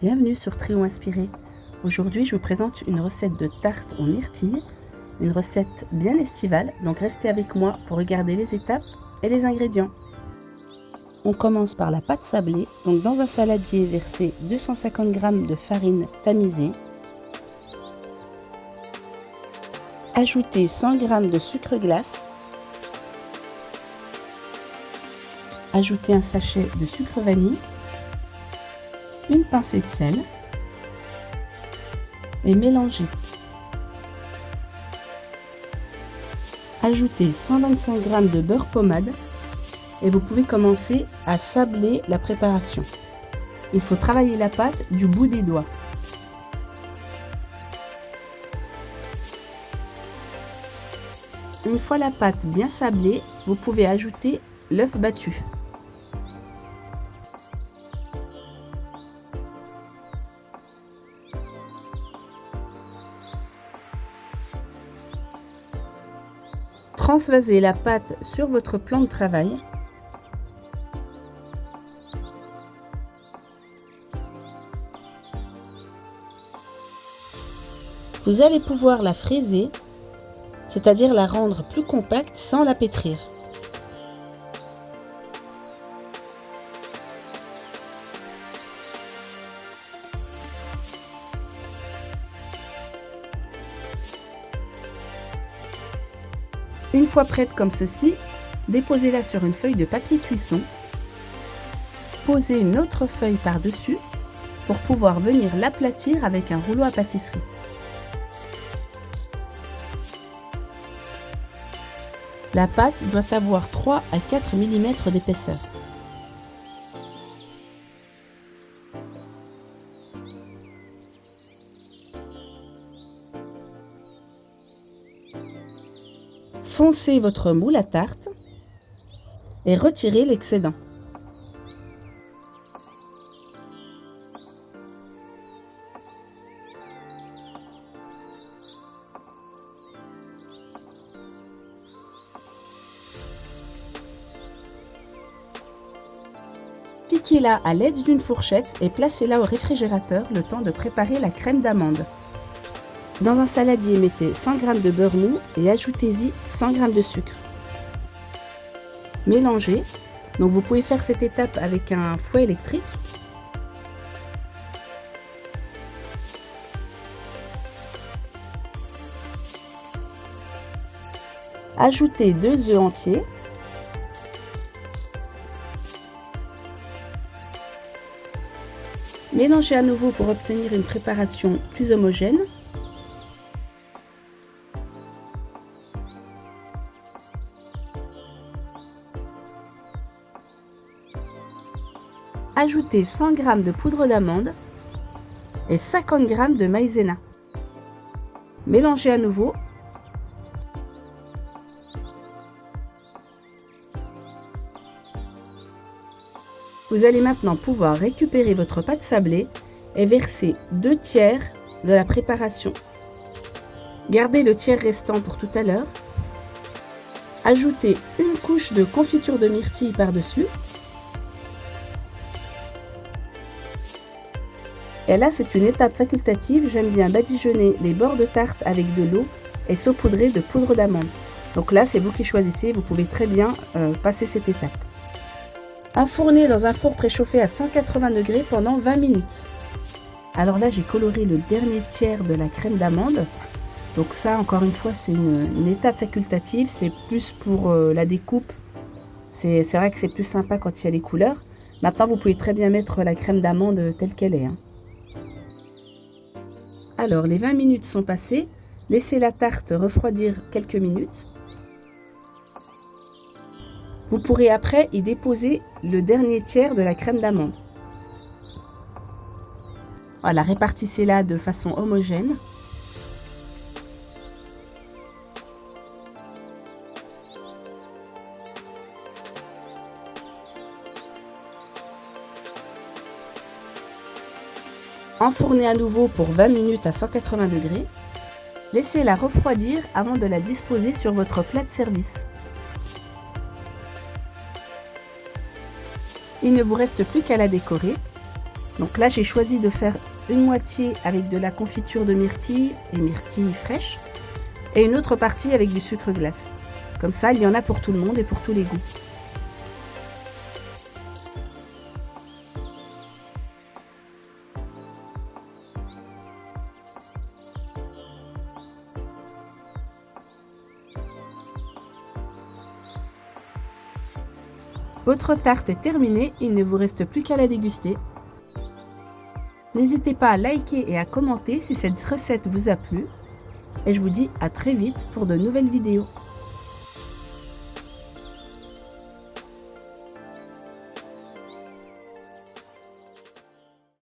Bienvenue sur Trio Inspiré. Aujourd'hui, je vous présente une recette de tarte aux myrtilles, une recette bien estivale, donc restez avec moi pour regarder les étapes et les ingrédients. On commence par la pâte sablée. Donc dans un saladier, versez 250 g de farine tamisée. Ajoutez 100 g de sucre glace. Ajoutez un sachet de sucre vanille, une pincée de sel et mélangez. Ajoutez 125 g de beurre pommade et vous pouvez commencer à sabler la préparation. Il faut travailler la pâte du bout des doigts. Une fois la pâte bien sablée, vous pouvez ajouter l'œuf battu. Transvasez la pâte sur votre plan de travail. Vous allez pouvoir la fraiser, c'est-à-dire la rendre plus compacte sans la pétrir. Une fois prête comme ceci, déposez-la sur une feuille de papier cuisson. Posez une autre feuille par-dessus pour pouvoir venir l'aplatir avec un rouleau à pâtisserie. La pâte doit avoir 3 à 4 mm d'épaisseur. Foncez votre moule à tarte et retirez l'excédent. Piquez-la à l'aide d'une fourchette et placez-la au réfrigérateur le temps de préparer la crème d'amande. Dans un saladier, mettez 100 g de beurre mou et ajoutez-y 100 g de sucre. Mélangez. Donc vous pouvez faire cette étape avec un fouet électrique. Ajoutez 2 œufs entiers. Mélangez à nouveau pour obtenir une préparation plus homogène. Ajoutez 100 g de poudre d'amande et 50 g de maïzena. Mélangez à nouveau. Vous allez maintenant pouvoir récupérer votre pâte sablée et verser 2 tiers de la préparation. Gardez le tiers restant pour tout à l'heure. Ajoutez une couche de confiture de myrtille par-dessus. Et là, c'est une étape facultative. J'aime bien badigeonner les bords de tarte avec de l'eau et saupoudrer de poudre d'amande. Donc là, c'est vous qui choisissez. Vous pouvez très bien passer cette étape. Enfournez dans un four préchauffé à 180 degrés pendant 20 minutes. Alors là, j'ai coloré le dernier tiers de la crème d'amande. Donc ça, encore une fois, c'est une étape facultative. C'est plus pour la découpe. C'est vrai que c'est plus sympa quand il y a les couleurs. Maintenant, vous pouvez très bien mettre la crème d'amande telle qu'elle est. Alors, les 20 minutes sont passées. Laissez la tarte refroidir quelques minutes. Vous pourrez après y déposer le dernier tiers de la crème d'amande. Voilà, répartissez-la de façon homogène. Enfournez à nouveau pour 20 minutes à 180 degrés. Laissez-la refroidir avant de la disposer sur votre plat de service. Il ne vous reste plus qu'à la décorer. Donc là, j'ai choisi de faire une moitié avec de la confiture de myrtille et myrtille fraîche et une autre partie avec du sucre glace. Comme ça, il y en a pour tout le monde et pour tous les goûts. Votre tarte est terminée, il ne vous reste plus qu'à la déguster. N'hésitez pas à liker et à commenter si cette recette vous a plu. Et je vous dis à très vite pour de nouvelles vidéos.